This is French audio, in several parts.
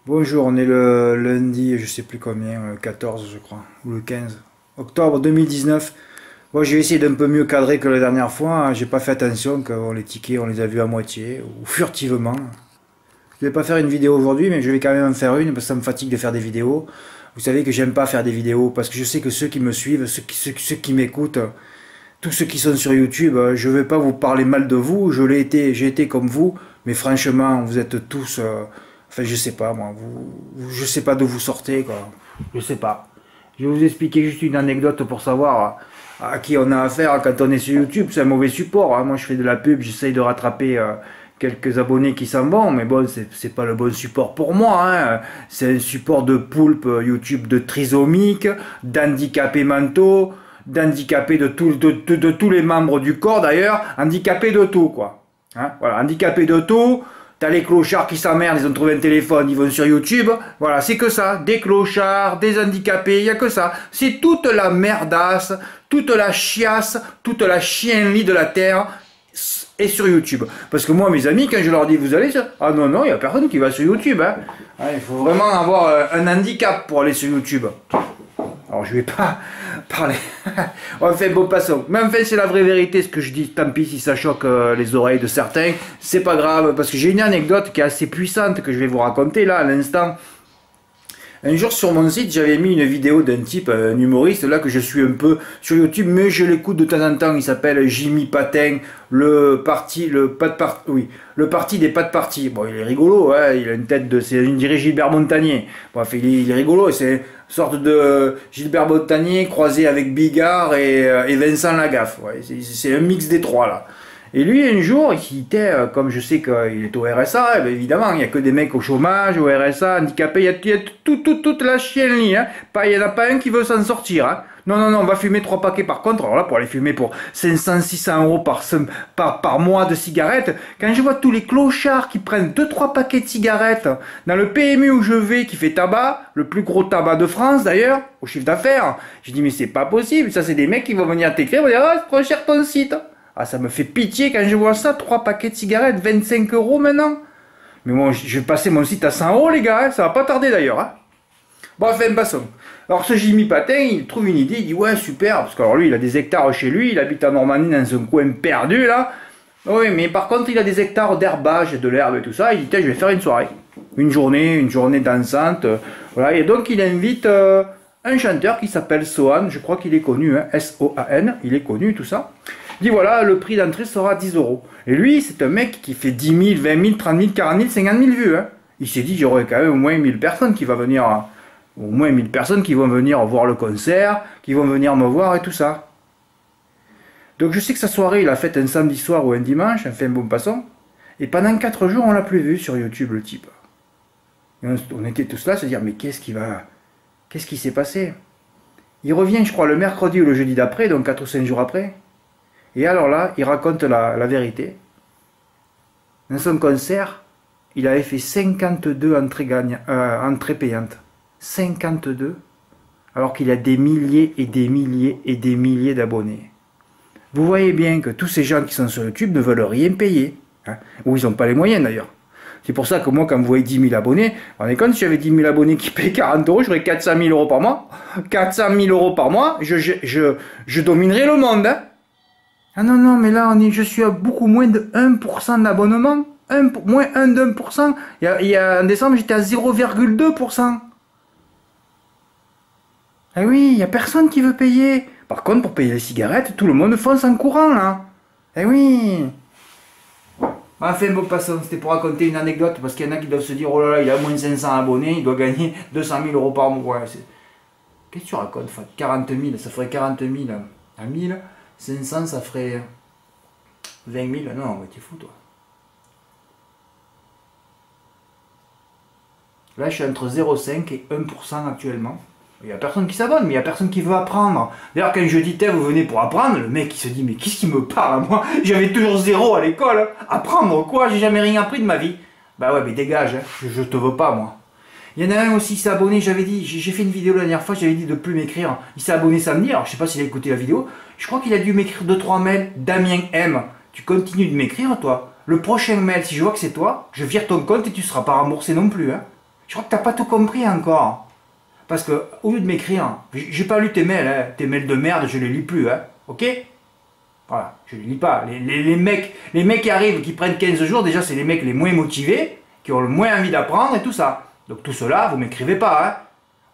Bonjour, on est le lundi, je sais plus combien, 14 je crois, ou le 15 octobre 2019. Bon, je vais essayer d'un peu mieux cadrer que la dernière fois, hein. J'ai pas fait attention quand les tickets, on les a vus à moitié, ou furtivement. Je vais pas faire une vidéo aujourd'hui, mais je vais quand même en faire une, parce que ça me fatigue de faire des vidéos. Vous savez que j'aime pas faire des vidéos, parce que je sais que ceux qui me suivent, ceux qui m'écoutent, tous ceux qui sont sur YouTube, je vais pas vous parler mal de vous, j'ai été comme vous, mais franchement, vous êtes tous... enfin, je sais pas, moi, je sais pas d'où vous sortez, quoi. Je sais pas. Je vais vous expliquer juste une anecdote pour savoir à qui on a affaire quand on est sur YouTube. C'est un mauvais support, hein. Moi, je fais de la pub, j'essaye de rattraper quelques abonnés qui s'en vont, mais bon, c'est pas le bon support pour moi, hein. C'est un support de poulpe YouTube, de trisomiques, d'handicapés mentaux, d'handicapés de tous les membres du corps d'ailleurs, handicapés de tout, quoi. Hein, voilà, handicapés de tout. T'as les clochards qui s'emmerdent, ils ont trouvé un téléphone, ils vont sur YouTube. Voilà, c'est que ça. Des clochards, des handicapés, il n'y a que ça. C'est toute la merdasse, toute la chiasse, toute la chienlit de la terre est sur YouTube. Parce que moi, mes amis, quand je leur dis vous allez sur... Ah non, non, il n'y a personne qui va sur YouTube. Hein. Il faut vraiment avoir un handicap pour aller sur YouTube. Alors je vais pas parler, enfin bon passons, mais enfin c'est la vraie vérité ce que je dis, tant pis si ça choque les oreilles de certains, c'est pas grave, parce que j'ai une anecdote qui est assez puissante que je vais vous raconter là à l'instant. Un jour sur mon site j'avais mis une vidéo d'un type, un humoriste là que je suis un peu sur YouTube, mais je l'écoute de temps en temps, il s'appelle Jimmy Patin, le parti des pas de parti. Bon il est rigolo, hein, il a une tête de, c'est une dirait Gilbert Montagnier, bref il est rigolo, c'est une sorte de Gilbert Montagnier croisé avec Bigard et Vincent Lagaffe, ouais, c'est un mix des trois là. Et lui, un jour, il était, comme je sais qu'il est au RSA, eh bien, évidemment, il n'y a que des mecs au chômage, au RSA, handicapés, il y a toute la chienlit, hein. Il n'y en a pas un qui veut s'en sortir, hein. Non, non, non, on va fumer 3 paquets par contre. Alors là, pour aller fumer pour 500, 600 euros par mois de cigarettes, quand je vois tous les clochards qui prennent 2-3 paquets de cigarettes dans le PMU où je vais, qui fait tabac, le plus gros tabac de France d'ailleurs, au chiffre d'affaires, je dis mais c'est pas possible, ça c'est des mecs qui vont venir t'écrire, vont dire ah, c'est trop cher ton site. Ah, ça me fait pitié quand je vois ça, 3 paquets de cigarettes, 25 euros maintenant. Mais bon, je vais passer mon site à 100 euros, les gars, hein, ça va pas tarder d'ailleurs. Hein. Bon, enfin, passons. Alors, ce Jimmy Patin, il trouve une idée, il dit ouais, super, parce que alors lui, il a des hectares chez lui, il habite en Normandie dans un coin perdu là. Oui, mais par contre, il a des hectares d'herbage, de l'herbe et tout ça. Il dit tiens, je vais faire une soirée. Une journée dansante. Voilà, et donc, il invite un chanteur qui s'appelle Sohan, je crois qu'il est connu, hein, S-O-A-N, il est connu, tout ça. Il dit voilà, le prix d'entrée sera 10 euros. Et lui, c'est un mec qui fait 10 000, 20 000, 30 000, 40 000, 50 000 vues. Hein. Il s'est dit, j'aurai quand même au moins 1000 personnes qui vont venir, au moins 1000 personnes qui vont venir voir le concert, qui vont venir me voir et tout ça. Donc je sais que sa soirée, il a fait un samedi soir ou un dimanche, enfin bon passons. Et pendant 4 jours, on l'a plus vu sur YouTube, le type. Et on était tous là à se dire, mais qu'est-ce qui s'est passé? Il revient, je crois, le mercredi ou le jeudi d'après, donc 4 ou 5 jours après. Et alors là, il raconte la vérité. Dans son concert, il avait fait 52 entrées payantes. 52, alors qu'il a des milliers et des milliers et des milliers d'abonnés. Vous voyez bien que tous ces gens qui sont sur YouTube ne veulent rien payer. Hein, ou ils n'ont pas les moyens d'ailleurs. C'est pour ça que moi, quand vous voyez 10 000 abonnés, on est compte, si j'avais 10 000 abonnés qui payent 40 euros, j'aurais 400 000 euros par mois. 400 000 euros par mois, je dominerais le monde. Hein. Ah non, non, mais là, je suis à beaucoup moins de 1% d'abonnement. Moins 1 de 1%. En décembre, j'étais à 0,2%. Ah oui, il n'y a personne qui veut payer. Par contre, pour payer les cigarettes, tout le monde fonce en courant, là. Eh oui. Enfin, bon, passons. C'était pour raconter une anecdote, parce qu'il y en a qui doivent se dire, oh là là, il a moins de 500 abonnés, il doit gagner 200 000 euros par mois. Ouais, qu'est-ce que tu racontes, 40 000, ça ferait 40 000 à 1000. 500, ça ferait 20 000. Non, t'es fou, toi. Là, je suis entre 0,5 et 1% actuellement. Il n'y a personne qui s'abonne, mais il n'y a personne qui veut apprendre. D'ailleurs, quand je dis, vous venez pour apprendre, le mec, il se dit, mais qu'est-ce qui me parle à moi? J'avais toujours 0 à l'école. Apprendre quoi? J'ai jamais rien appris de ma vie. Bah ouais, mais dégage, hein. Je te veux pas, moi. Il y en a un aussi qui s'est abonné, j'avais dit, j'ai fait une vidéo la dernière fois, j'avais dit de plus m'écrire. Il s'est abonné samedi, alors je sais pas s'il a écouté la vidéo. Je crois qu'il a dû m'écrire 2-3 mails. Damien M, tu continues de m'écrire, toi. Le prochain mail, si je vois que c'est toi, je vire ton compte et tu ne seras pas remboursé non plus. Hein. Je crois que t'as pas tout compris encore. Parce que, au lieu de m'écrire, j'ai pas lu tes mails, hein. Tes mails de merde, je les lis plus, hein. Ok? Voilà, je les lis pas. Les mecs qui arrivent, qui prennent 15 jours, déjà, c'est les mecs les moins motivés, qui ont le moins envie d'apprendre et tout ça. Donc tout cela, vous m'écrivez pas, hein.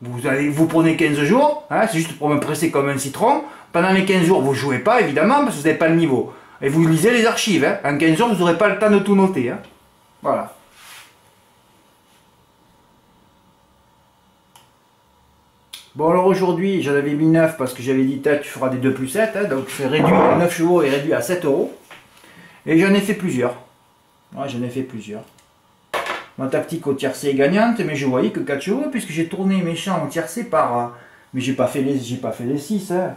Vous prenez 15 jours, hein, c'est juste pour me presser comme un citron. Pendant les 15 jours, vous jouez pas, évidemment, parce que vous n'avez pas le niveau. Et vous lisez les archives, hein. En 15 jours, vous n'aurez pas le temps de tout noter, hein. Voilà. Bon, alors aujourd'hui, j'en avais mis 9 parce que j'avais dit, tu feras des 2 plus 7, hein, donc c'est réduit, 9 chevaux est réduit à 7 euros. Et j'en ai fait plusieurs. Ouais, j'en ai fait plusieurs. Ma tactique au tiercé est gagnante, mais je voyais que 4 chevaux, puisque j'ai tourné mes champs au tiercé par... mais j'ai pas fait les 6, hein,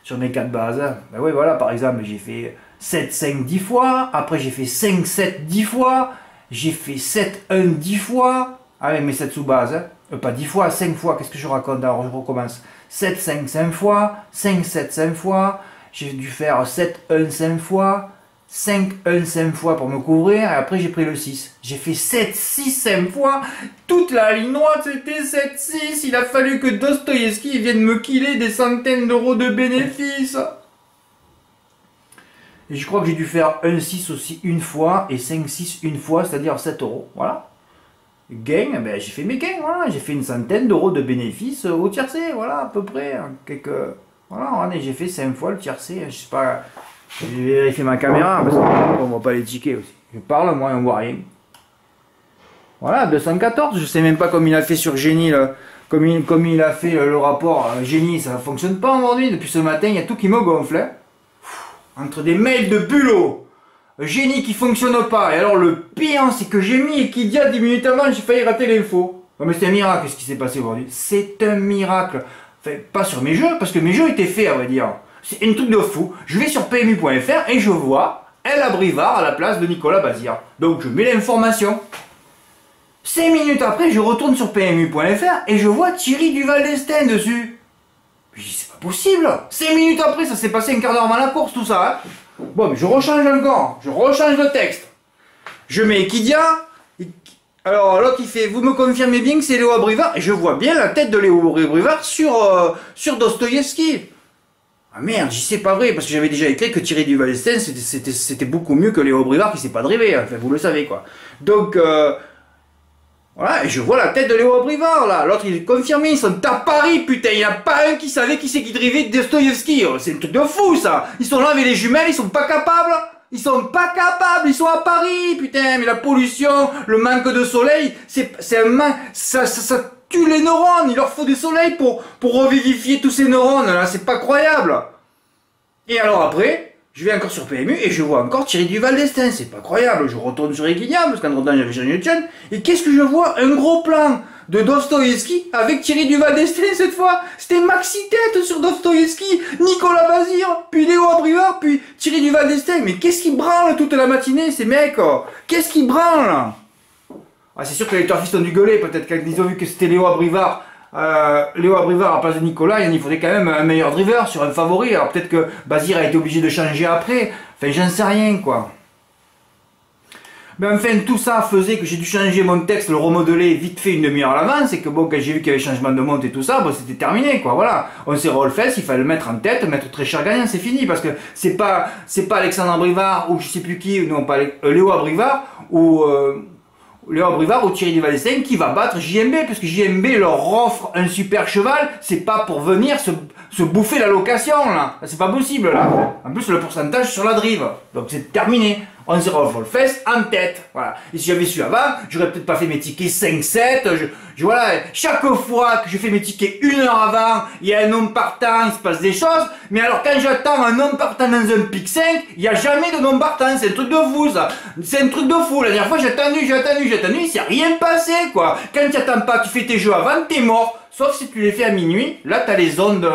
sur mes 4 bases. Hein. Ben oui, voilà, par exemple, j'ai fait 7, 5, 10 fois, après j'ai fait 5, 7, 10 fois, j'ai fait 7, 1, 10 fois, avec mes 7 sous-bases, hein. Pas 10 fois, 5 fois, qu'est-ce que je raconte? Alors je recommence. 7, 5, 5 fois, 5, 7, 5 fois, j'ai dû faire 7, 1, 5 fois, 5, 1, 5 fois pour me couvrir, et après j'ai pris le 6. J'ai fait 7, 6, 5 fois, toute la ligne droite c'était 7, 6, il a fallu que Dostoïevski vienne me killer des centaines d'euros de bénéfices. Et je crois que j'ai dû faire 1, 6 aussi une fois, et 5, 6 une fois, c'est-à-dire 7 euros, voilà. Gain, ben j'ai fait mes gains, voilà, j'ai fait une centaine d'euros de bénéfices au tiercé, voilà, à peu près, hein, voilà, j'ai fait 5 fois le tiercé, je sais pas, j'ai vérifié ma caméra, parce qu'on voit pas les tickets aussi, je parle, moi, on voit rien. Voilà, 214, je sais même pas comme il a fait sur Génie, là. Comme il a fait le rapport Génie, ça fonctionne pas aujourd'hui, depuis ce matin, il y a tout qui me gonfle, hein. Entre des mails de bulot, Génie qui fonctionne pas, et alors le pire c'est que j'ai mis Equidia 10 minutes avant, j'ai failli rater l'info. Non mais c'est un miracle ce qui s'est passé aujourd'hui, c'est un miracle. Enfin, pas sur mes jeux, parce que mes jeux étaient faits à vrai dire. C'est un truc de fou, je vais sur PMU.fr et je vois El Abrivard à la place de Nicolas Bazir. Donc je mets l'information. 5 minutes après, je retourne sur PMU.fr et je vois Thierry Duval d'Estaing dessus. Je dis c'est pas possible, 5 minutes après, ça s'est passé un quart d'heure avant la course tout ça, hein. Bon, mais je rechange encore, je rechange le texte. Je mets Equidia. Alors l'autre il fait, vous me confirmez bien que c'est Léo Abrivard? Et je vois bien la tête de Léo Abrivard sur Dostoïevski. Ah merde, j'y sais pas vrai, parce que j'avais déjà écrit que Thierry Duval d'Estaing c'était beaucoup mieux que Léo Abrivard qui sait pas driver, enfin vous le savez quoi. Donc, voilà, et je vois la tête de Léo Abrivard là, l'autre il est confirmé, ils sont à Paris putain, il n'y a pas un qui savait qui c'est qui drivait Dostoïevski, c'est un truc de fou ça, ils sont là avec les jumelles, ils sont pas capables, ils sont à Paris putain, mais la pollution, le manque de soleil, c'est un manque, ça tue les neurones, il leur faut du soleil pour revivifier tous ces neurones là, c'est pas croyable. Et alors après, je vais encore sur PMU et je vois encore Thierry Duval d'Estaing, c'est pas croyable, je retourne sur Equidia parce qu'en temps j'avais Jérémy Etienne, et qu'est-ce que je vois? Un gros plan de Dostoïevski avec Thierry Duval d'Estaing cette fois, c'était maxi tête sur Dostoïevski, Nicolas Bazir, puis Léo Abrivard, puis Thierry Duval d'Estaing, mais qu'est-ce qui branle toute la matinée ces mecs? Qu'est-ce qui branle? Ah, c'est sûr que les turfistes ont dû gueuler, peut-être qu'ils ont vu que c'était Léo Abrivard à la place de Nicolas, il faudrait quand même un meilleur driver sur un favori. Alors peut-être que Bazir a été obligé de changer après. Enfin, j'en sais rien, quoi. Mais enfin, tout ça faisait que j'ai dû changer mon texte, le remodeler vite fait une demi-heure à l'avance. Et que bon, quand j'ai vu qu'il y avait changement de monte et tout ça, bon, c'était terminé, quoi. Voilà. On s'est refait, il fallait le mettre en tête, mettre très cher gagnant, c'est fini. Parce que c'est pas Alexandre Abrivard ou je sais plus qui, non, pas Léo Abrivard ou Léo Abrivard ou Thierry Duval d'Estaing qui va battre JMB, parce que JMB leur offre un super cheval, c'est pas pour venir se bouffer la location là, c'est pas possible là. En plus le pourcentage sur la drive, donc c'est terminé. On s'est refait le fest en tête, voilà. Et si j'avais su avant, j'aurais peut-être pas fait mes tickets 5-7, voilà, chaque fois que je fais mes tickets 1 heure avant, il y a un homme partant, il se passe des choses, mais alors quand j'attends un homme partant dans un pic 5, il n'y a jamais de homme partant, c'est un truc de fou ça, c'est un truc de fou, la dernière fois j'ai attendu, il s'est rien passé quoi, quand tu attends pas, tu fais tes jeux avant, t'es mort, sauf si tu les fais à minuit, là t'as les ondes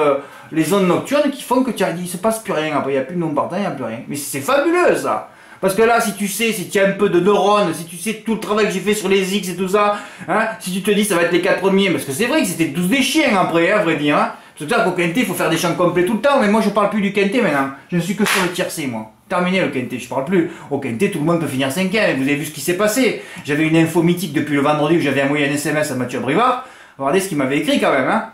nocturnes qui font que il se passe plus rien, après il n'y a plus de homme partant, il n'y a plus rien, mais c'est fabuleux ça. Parce que là, si tu sais, si tu as un peu de neurones, si tu sais tout le travail que j'ai fait sur les X et tout ça, hein, si tu te dis ça va être les 4 premiers, parce que c'est vrai que c'était tous des chiens après, hein, à vrai dire. Hein. C'est pour ça qu'au quintet, il faut faire des champs complets tout le temps, mais moi je parle plus du quintet maintenant. Je ne suis que sur le tiercé, moi. Terminé le quintet, je parle plus. Au quintet, tout le monde peut finir 5e. Vous avez vu ce qui s'est passé. J'avais une info mythique depuis le vendredi où j'avais envoyé un SMS à Mathieu Abrivard. Regardez ce qu'il m'avait écrit quand même. Hein.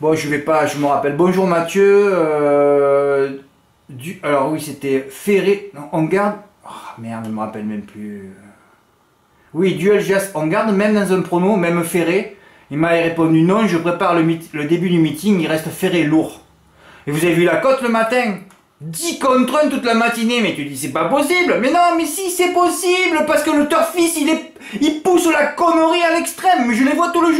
Bon, je me rappelle. Bonjour Mathieu. Alors oui, c'était Ferré. Non, on garde. Oh, merde, je me rappelle même plus. Oui, duel geste. On garde même dans un prono, même Ferré. Il m'a répondu non, je prépare le début du meeting, il reste Ferré lourd. Et vous avez vu la cote le matin? 10 contre 1 toute la matinée, mais tu dis c'est pas possible. Mais non, mais si c'est possible, parce que le turfiste il pousse la connerie à l'extrême. Mais je les vois tous les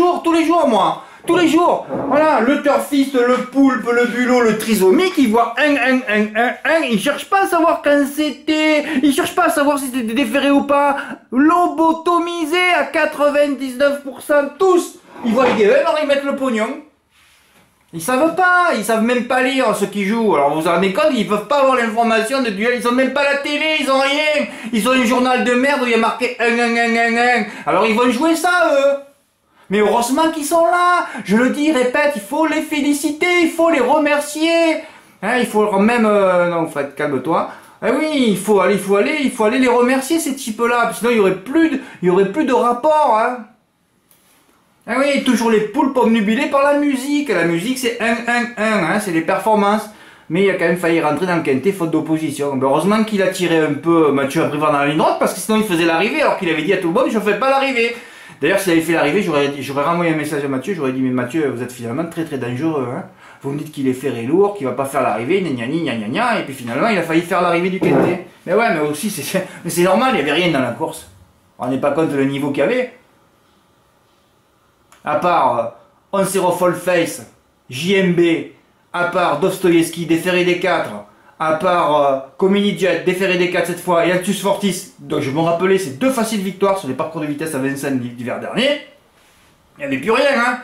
jours moi. Tous les jours. Voilà, le turfiste, le poulpe, le bulot, le trisomique, il voit il cherche pas à savoir quand c'était, il cherche pas à savoir si c'était déféré ou pas. Lobotomisé à 99% tous. Ils voient les gars, alors ils mettent le pognon. Ils savent pas, ils savent même pas lire ceux qui jouent. Alors vous vous rendez compte, ils peuvent pas avoir l'information de duel, ils ont même pas la télé, ils ont rien. Ils ont un journal de merde où il y a marqué 1. Alors ils vont jouer ça eux. Mais heureusement qu'ils sont là. Je le dis, répète, il faut les féliciter, il faut les remercier. Hein, il faut même... non, Fred, calme-toi. Ah oui, il faut aller les remercier ces types-là. Sinon, il y aurait plus de rapport. Hein. Ah oui, toujours les poulpes omnubilés par la musique. La musique, c'est 1, hein, c'est les performances. Mais il a quand même failli rentrer dans le quintet faute d'opposition. Ben, heureusement qu'il a tiré un peu Mathieu Abrivard dans la ligne droite, parce que sinon il faisait l'arrivée, alors qu'il avait dit à tout le monde, je ne fais pas l'arrivée. D'ailleurs, s'il avait fait l'arrivée, j'aurais renvoyé un message à Mathieu, j'aurais dit, mais Mathieu, vous êtes finalement très très dangereux. Hein. Vous me dites qu'il est ferré lourd, qu'il va pas faire l'arrivée, gna, et puis finalement, il a failli faire l'arrivée du quintet. Mais ouais, mais aussi, c'est normal, il n'y avait rien dans la course. On n'est pas compte le niveau qu'il y avait. À part Oncero Face, JMB, à part Dostoïevski, déféré des 4, à part Comini Jet, déféré des 4 cette fois, et Altus Fortis, donc je me rappelais, c'est 2 faciles victoires sur les parcours de vitesse à Vincennes l'hiver dernier. Il n'y avait plus rien, hein.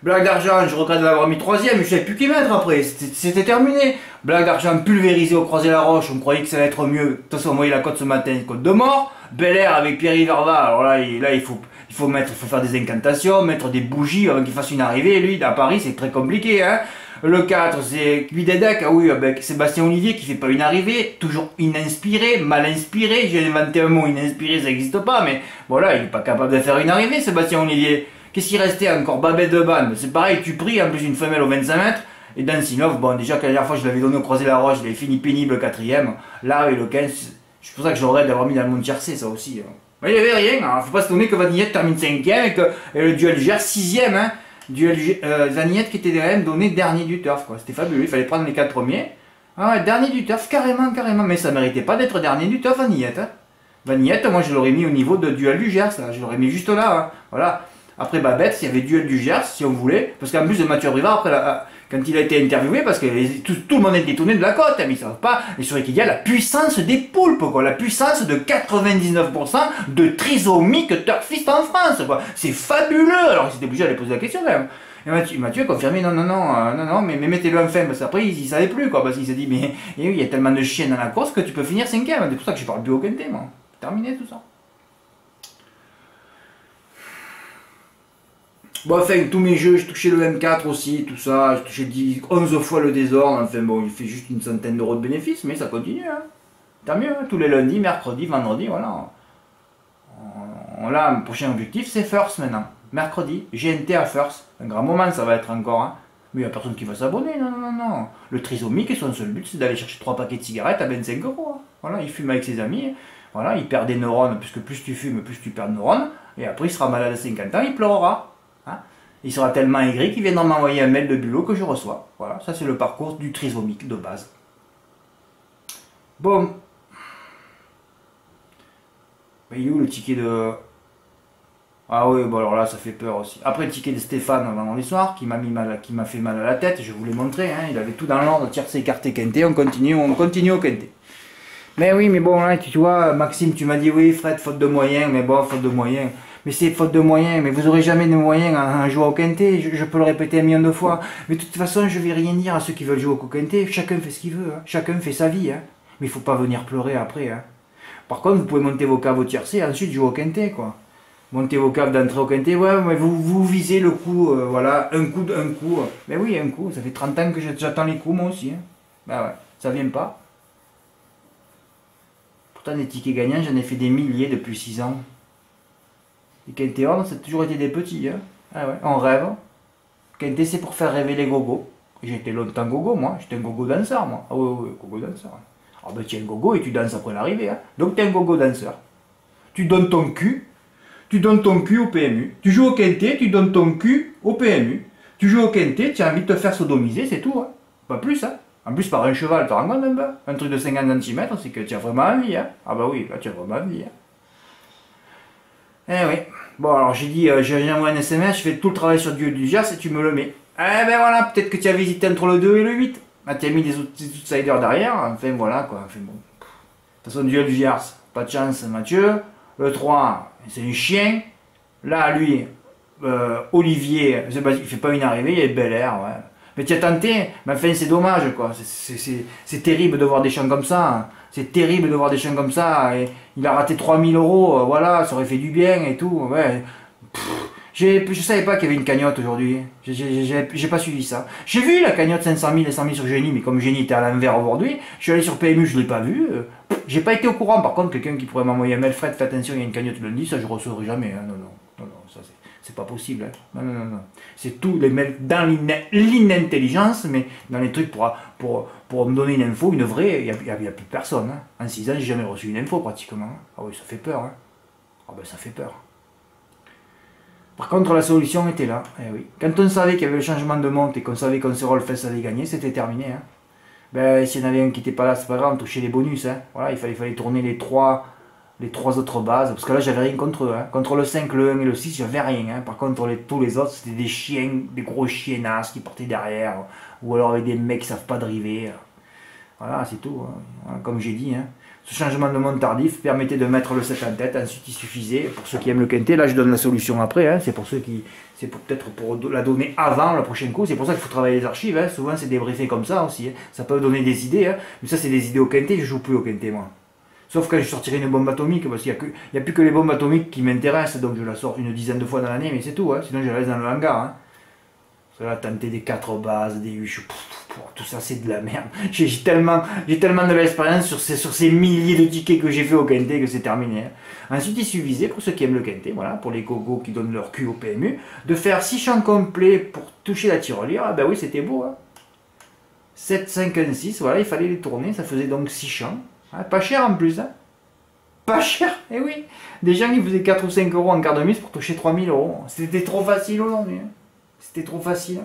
Blague d'argent, je regrette d'avoir mis 3ème, je ne savais plus qui mettre après, c'était terminé. Blague d'argent pulvérisé au Croisé-la-Roche, on croyait que ça allait être mieux. De toute façon, on voyait la cote ce matin, une cote de mort. Bel Air avec Pierre Verva, alors là il faut faire des incantations, mettre des bougies avant qu'il fasse une arrivée. Et lui, à Paris, c'est très compliqué, hein. Le 4, c'est Guidedec, ah oui, avec Sébastien Olivier qui fait pas une arrivée, toujours ininspiré, mal inspiré. J'ai inventé un mot, ininspiré, ça n'existe pas, mais voilà, il est pas capable de faire une arrivée, Sébastien Olivier. Qu'est-ce qui restait encore? Babette de Banne, c'est pareil, tu pries, en plus une femelle aux 25 mètres. Et Dansinov, bon, déjà que la dernière fois je l'avais donné au Croisé-la-Roche, il avait fini pénible 4ème. Là, avec le 15, c'est pour ça que j'aurais d'avoir mis dans le monde tiercé, ça aussi. Hein. Mais il n'y avait rien, hein. Faut pas se tourner que Vaniette termine 5ème et le duel gère 6ème. Hein. Vaniette qui était quand même donné dernier du turf, quoi. C'était fabuleux, il fallait prendre les 4 premiers. Ah ouais, dernier du turf, carrément. Mais ça méritait pas d'être dernier du turf, Vaniette. Hein. Vaniette, moi je l'aurais mis au niveau de duel du Gers, là. Je l'aurais mis juste là. Hein. Voilà. Après Babette, il y avait duel du Gers, si on voulait. Parce qu'en plus de Mathieu Abrivard, après quand il a été interviewé, parce que tout le monde était étonné de la cote, hein, mais ils savent pas, et sur Equidia, la puissance des poulpes, quoi, la puissance de 99% de trisomiques turfistes en France, quoi. C'est fabuleux. Alors il s'était obligé d'aller poser la question quand même. Et Mathieu a confirmé non, mais mettez-le en fin, parce qu'après il savait plus, quoi, parce qu'il s'est dit, mais oui, il y a tellement de chiens dans la course que tu peux finir 5ème, c'est pour ça que je parle plus au quintet, moi. Terminé tout ça. Bon, enfin, tous mes jeux, j'ai touché le M4 aussi, tout ça, j'ai touché 11 fois le désordre, enfin bon, il fait juste une centaine d'euros de bénéfices, mais ça continue, hein. Tant mieux, hein. Tous les lundis, mercredis, vendredis, voilà. Là, mon prochain objectif, c'est First maintenant, mercredi, GNT à First, un grand moment ça va être encore, hein. Mais il n'y a personne qui va s'abonner, non. Le trisomique, son seul but, c'est d'aller chercher 3 paquets de cigarettes à 25 €. Hein. Voilà, il fume avec ses amis, voilà, il perd des neurones, puisque plus tu fumes, plus tu perds de neurones, et après il sera malade à 50 ans, il pleurera. Il sera tellement aigri qu'il viendra m'envoyer un mail de bulot que je reçois. Voilà, ça c'est le parcours du trisomique de base. Bon. Mais il est où le ticket de... Ah oui, bon alors là ça fait peur aussi. Après le ticket de Stéphane vendredi soir, qui m'a fait mal à la tête, je vous l'ai montré, hein, il avait tout dans l'ordre, tiercé, écarté, quintet, on continue au quintet. Mais oui, mais bon là, tu vois, Maxime, tu m'as dit oui, Fred, faute de moyens, mais bon, faute de moyens. Mais c'est faute de moyens, mais vous aurez jamais de moyens à jouer au quintet, je peux le répéter 1 million de fois. Mais de toute façon, je vais rien dire à ceux qui veulent jouer au quintet, chacun fait ce qu'il veut, hein. Chacun fait sa vie, hein. Mais il faut pas venir pleurer après, hein. Par contre, vous pouvez monter vos caves au tiercé et ensuite jouer au quintet, quoi. Montez vos caves d'entrée au quintet. Ouais, mais vous visez le coup, voilà, un coup. Mais oui, un coup. Ça fait 30 ans que j'attends les coups, moi aussi. Hein. Bah ouais, ça vient pas. Pourtant, des tickets gagnants, j'en ai fait des milliers depuis 6 ans. Les quintet ordre, ça a toujours été des petits. Hein. Ah ouais, on rêve. Quintet, c'est pour faire rêver les gogos. J'étais longtemps gogo, moi. J'étais un gogo danseur, moi. Ah ouais, gogo danseur. Ah ben, tu es un gogo et tu danses après l'arrivée. Hein. Donc, tu es un gogo danseur. Tu donnes ton cul. Tu donnes ton cul au PMU. Tu joues au quintet, tu donnes ton cul au PMU. Tu joues au quintet, tu as envie de te faire sodomiser, c'est tout. Hein. Pas plus. Hein. En plus, par un cheval, tu te rends compte un peu. Un truc de 50 cm, c'est que tu as vraiment envie. Hein. Ah bah oui, là, tu as vraiment envie. Hein. Eh oui. Bon, alors j'ai dit, j'ai envoyé un SMS, je fais tout le travail sur Dieu du Gers et tu me le mets. Eh ben voilà, peut-être que tu as visité entre le 2 et le 8. Ah, tu as mis des outsiders derrière, enfin voilà quoi. Enfin, bon. De toute façon, Dieu du Gers, pas de chance, Mathieu. Le 3, c'est un chien. Là, lui, Olivier, il fait pas une arrivée, il est Bel Air, ouais. Mais tu as tenté, mais enfin c'est dommage quoi. C'est terrible de voir des champs comme ça. Hein. C'est terrible de voir des champs comme ça. Et il a raté 3000 euros, voilà, ça aurait fait du bien et tout. Ouais. Je savais pas qu'il y avait une cagnotte aujourd'hui. J'ai pas suivi ça. J'ai vu la cagnotte 500 000 et 100 000 sur Génie, mais comme Génie était à l'envers aujourd'hui, je suis allé sur PMU, je l'ai pas vu. J'ai pas été au courant. Par contre, quelqu'un qui pourrait m'envoyer un mail, Fred, fais attention, il y a une cagnotte lundi, ça je recevrai jamais. Hein. Non, ça c'est pas possible. Hein. Non. C'est tout les mails dans l'inintelligence, mais dans les trucs pour me donner une info, une vraie, il y a plus personne. Hein. En 6 ans, j'ai jamais reçu une info pratiquement. Ah oui, ça fait peur. Hein. Ah ben ça fait peur. Par contre, la solution était là. Eh oui. Quand on savait qu'il y avait le changement de monte et qu'on savait qu'on se Rollfest allait gagner, c'était terminé. Hein. Ben, s'il y en avait un qui n'était pas là, c'est pas grave, on touchait les bonus. Hein. Voilà, il fallait tourner les trois autres bases. Parce que là, j'avais rien contre eux. Hein. Contre le 5, le 1 et le 6, j'avais rien. Hein. Par contre, tous les autres, c'était des chiens, des gros chiennasses qui portaient derrière. Ou alors avec des mecs qui savent pas driver. Voilà, c'est tout. Hein. Voilà, comme j'ai dit. Hein. Ce changement de monde tardif permettait de mettre le 7 en tête, ensuite il suffisait, pour ceux qui aiment le quintet, là je donne la solution après, hein. C'est pour ceux qui, c'est peut-être pour la donner avant le prochain coup, c'est pour ça qu'il faut travailler les archives, hein. Souvent c'est débriefé comme ça aussi, hein. Ça peut donner des idées, hein. Mais ça c'est des idées au quintet, je joue plus au quintet moi. Sauf quand je sortirai une bombe atomique, parce qu'il n'y a plus que les bombes atomiques qui m'intéressent, donc je la sors une dizaine de fois dans l'année, mais c'est tout, hein. Sinon je la laisse dans le hangar. Hein. Là, tenter des 4 bases, des 8, tout ça c'est de la merde. J'ai tellement de l'expérience sur ces milliers de tickets que j'ai fait au quintet que c'est terminé. Hein. Ensuite, il suffisait, pour ceux qui aiment le quintet, voilà, pour les gogos qui donnent leur cul au PMU, de faire 6 champs complets pour toucher la tirelire. Ah ben oui, c'était beau. Hein. 7, 5, 1, 6, voilà, il fallait les tourner, ça faisait donc 6 champs. Hein, pas cher en plus. Hein. Pas cher, eh oui. Des gens qui faisaient 4 ou 5 euros en quart de mise pour toucher 3000 euros. C'était trop facile aujourd'hui. Hein. C'était trop facile.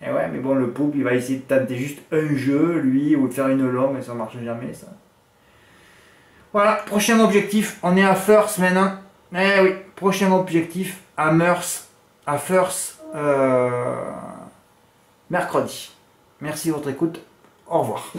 Et ouais, mais bon, le poupe, il va essayer de tenter juste un jeu, lui, ou de faire une longue, mais ça marche jamais, ça. Voilà, prochain objectif, on est à First maintenant. Eh oui, prochain objectif, à First, mercredi. Merci de votre écoute, au revoir.